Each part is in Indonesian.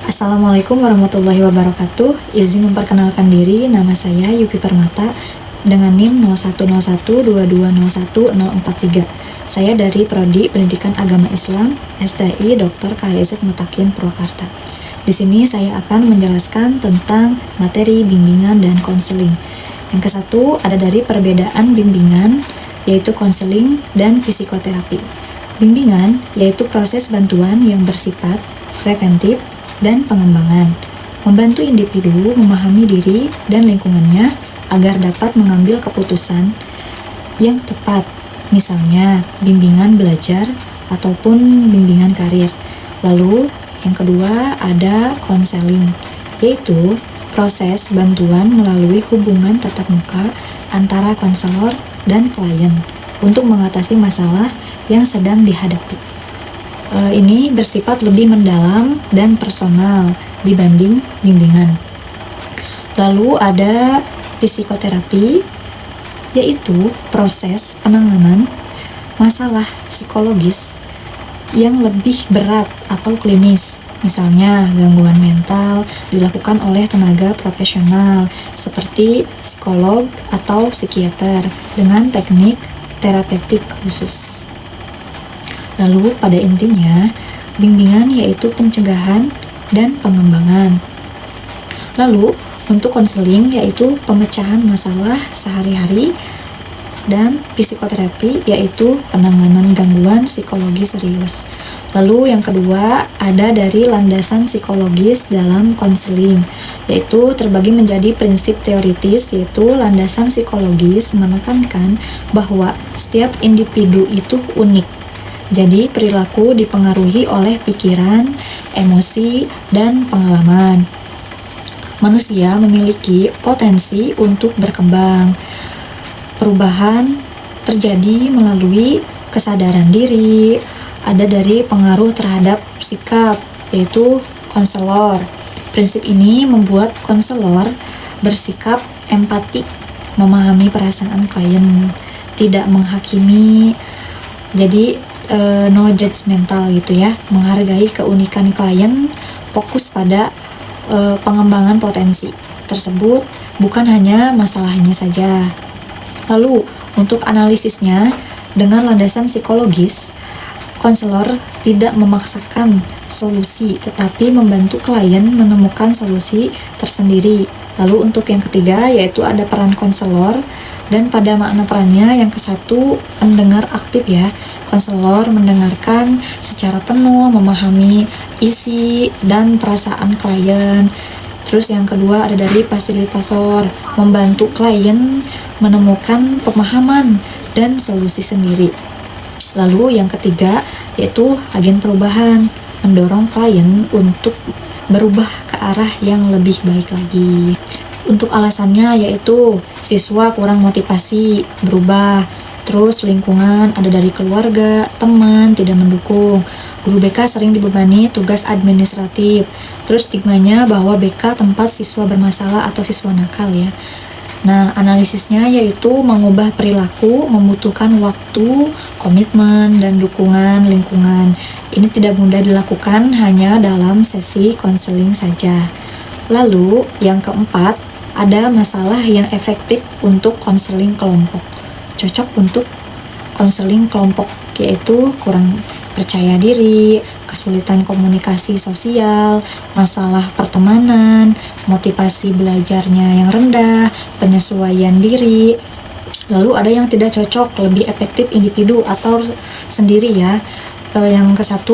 Assalamualaikum warahmatullahi wabarakatuh. Izin memperkenalkan diri, nama saya Yupi Permata dengan NIM 0112201043. Saya dari Prodi Pendidikan Agama Islam STI Dr. KHZ Mutakin Purwakarta. Di sini saya akan menjelaskan tentang materi bimbingan dan konseling. Yang ke-1 ada dari perbedaan bimbingan, yaitu konseling dan psikoterapi. Bimbingan yaitu proses bantuan yang bersifat preventif dan pengembangan, membantu individu memahami diri dan lingkungannya agar dapat mengambil keputusan yang tepat, misalnya bimbingan belajar ataupun bimbingan karir. Lalu yang kedua ada konseling, yaitu proses bantuan melalui hubungan tatap muka antara konselor dan klien untuk mengatasi masalah yang sedang dihadapi. Ini bersifat lebih mendalam dan personal dibanding bimbingan. Lalu ada psikoterapi, yaitu proses penanganan masalah psikologis yang lebih berat atau klinis. Misalnya gangguan mental dilakukan oleh tenaga profesional seperti psikolog atau psikiater dengan teknik terapeutik khusus. Lalu pada intinya, bimbingan yaitu pencegahan dan pengembangan. Lalu untuk konseling yaitu pemecahan masalah sehari-hari, dan psikoterapi yaitu penanganan gangguan psikologi serius. Lalu yang kedua ada dari landasan psikologis dalam konseling, yaitu terbagi menjadi prinsip teoritis, yaitu landasan psikologis menekankan bahwa setiap individu itu unik. Jadi perilaku dipengaruhi oleh pikiran, emosi, dan pengalaman. Manusia memiliki potensi untuk berkembang. Perubahan terjadi melalui kesadaran diri, ada dari pengaruh terhadap sikap, yaitu konselor. Prinsip ini membuat konselor bersikap empati, memahami perasaan klien, tidak menghakimi. Jadi no judgmental gitu ya, menghargai keunikan klien, fokus pada pengembangan potensi tersebut, bukan hanya masalahnya saja. Lalu untuk analisisnya dengan landasan psikologis, konselor tidak memaksakan solusi tetapi membantu klien menemukan solusi tersendiri. Lalu untuk yang ketiga yaitu ada peran konselor, dan pada makna perannya yang ke-1 pendengar aktif ya. Konselor mendengarkan secara penuh, memahami isi dan perasaan klien. Terus yang kedua ada dari fasilitator, membantu klien menemukan pemahaman dan solusi sendiri. Lalu yang ketiga yaitu agen perubahan, mendorong klien untuk berubah ke arah yang lebih baik lagi. Untuk alasannya yaitu siswa kurang motivasi berubah, terus lingkungan ada dari keluarga, teman tidak mendukung, guru BK sering dibebani tugas administratif, terus stigmanya bahwa BK tempat siswa bermasalah atau siswa nakal ya. Nah, analisisnya yaitu mengubah perilaku membutuhkan waktu, komitmen, dan dukungan lingkungan. Ini tidak mudah dilakukan hanya dalam sesi konseling saja. Lalu, yang keempat, ada masalah yang efektif untuk konseling kelompok. Cocok untuk konseling kelompok, yaitu kurang percaya diri, kesulitan komunikasi sosial, masalah pertemanan, motivasi belajarnya yang rendah, penyesuaian diri. Lalu ada yang tidak cocok, lebih efektif individu atau sendiri ya. Yang ke-1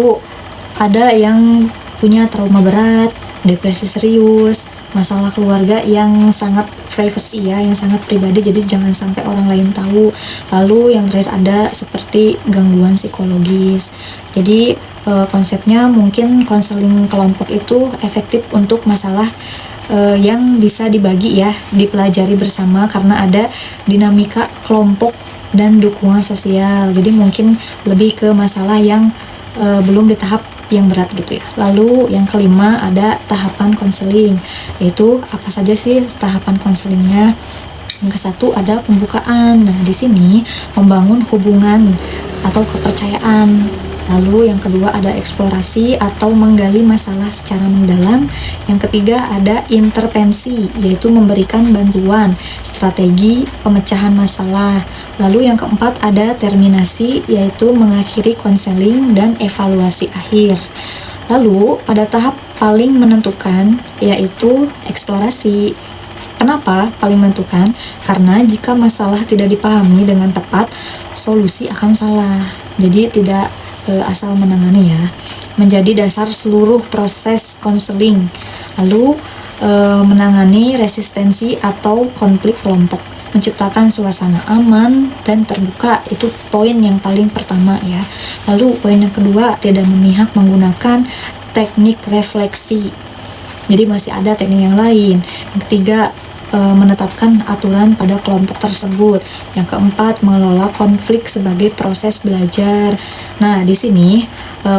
ada yang punya trauma berat, depresi serius, masalah keluarga yang sangat privacy ya, yang sangat pribadi, jadi jangan sampai orang lain tahu. Lalu yang terakhir ada seperti gangguan psikologis. Jadi konsepnya mungkin konseling kelompok itu efektif untuk masalah yang bisa dibagi ya, dipelajari bersama karena ada dinamika kelompok dan dukungan sosial. Jadi mungkin lebih ke masalah yang belum di tahap yang berat gitu ya. Lalu yang kelima ada tahapan konseling, yaitu apa saja sih tahapan konselingnya. Yang ke-1 ada pembukaan. Nah, di sini membangun hubungan atau kepercayaan. Lalu yang kedua ada eksplorasi atau menggali masalah secara mendalam. Yang ketiga ada intervensi, yaitu memberikan bantuan, strategi pemecahan masalah. Lalu yang keempat ada terminasi, yaitu mengakhiri konseling dan evaluasi akhir. Lalu pada tahap paling menentukan yaitu eksplorasi. Kenapa paling menentukan? Karena jika masalah tidak dipahami dengan tepat, solusi akan salah. Jadi tidak asal menangani ya, menjadi dasar seluruh proses konseling. Lalu menangani resistensi atau konflik kelompok, menciptakan suasana aman dan terbuka, itu poin yang paling pertama ya. Lalu poin yang kedua, tidak memihak menggunakan teknik refleksi. Jadi masih ada teknik yang lain. Yang ketiga, menetapkan aturan pada kelompok tersebut. Yang keempat, mengelola konflik sebagai proses belajar. Nah, di sini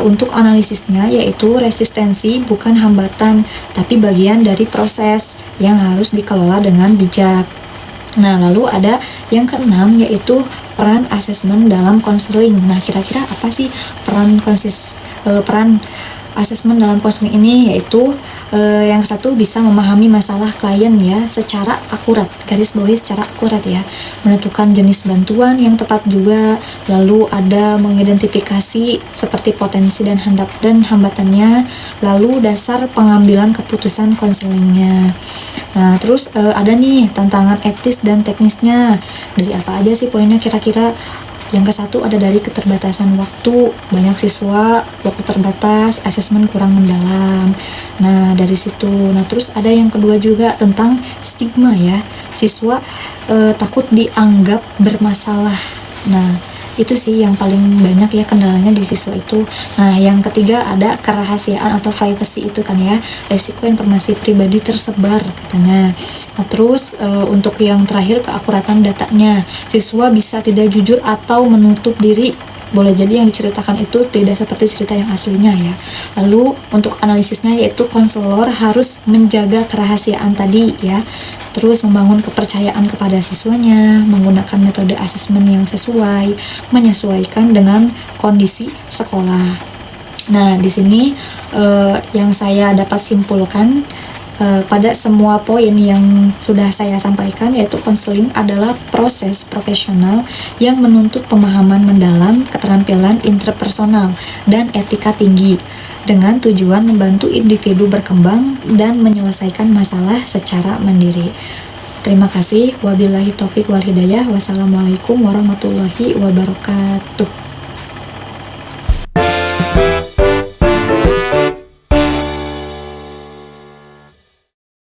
untuk analisisnya yaitu resistensi bukan hambatan, tapi bagian dari proses yang harus dikelola dengan bijak. Nah, lalu ada yang keenam yaitu peran asesmen dalam konseling. Nah, kira-kira apa sih peran asesmen dalam konseling ini? Yaitu yang satu, bisa memahami masalah klien ya secara akurat, garis bawahi secara akurat ya, menentukan jenis bantuan yang tepat juga. Lalu ada mengidentifikasi seperti potensi dan hambatannya, lalu dasar pengambilan keputusan konselingnya. Nah, terus ada nih tantangan etis dan teknisnya. Dari apa aja sih poinnya kira-kira? Yang ke-1 ada dari keterbatasan waktu, banyak siswa, waktu terbatas, asesmen kurang mendalam. Nah, dari situ. Nah, terus ada yang kedua juga tentang stigma ya. Siswa takut dianggap bermasalah. Nah, itu sih yang paling banyak ya kendalanya di siswa itu. Nah, yang ketiga ada kerahasiaan atau privacy itu kan ya, resiko informasi pribadi tersebar katanya. Nah, terus untuk yang terakhir keakuratan datanya, siswa bisa tidak jujur atau menutup diri. Boleh jadi yang diceritakan itu tidak seperti cerita yang aslinya ya. Lalu untuk analisisnya yaitu konselor harus menjaga kerahasiaan tadi ya. Terus membangun kepercayaan kepada siswanya, menggunakan metode asesmen yang sesuai, menyesuaikan dengan kondisi sekolah. Nah, di sini yang saya dapat simpulkan pada semua poin yang sudah saya sampaikan, yaitu konseling adalah proses profesional yang menuntut pemahaman mendalam, keterampilan interpersonal, dan etika tinggi dengan tujuan membantu individu berkembang dan menyelesaikan masalah secara mandiri. Terima kasih. Wabillahi taufik wal hidayah. Wassalamualaikum warahmatullahi wabarakatuh.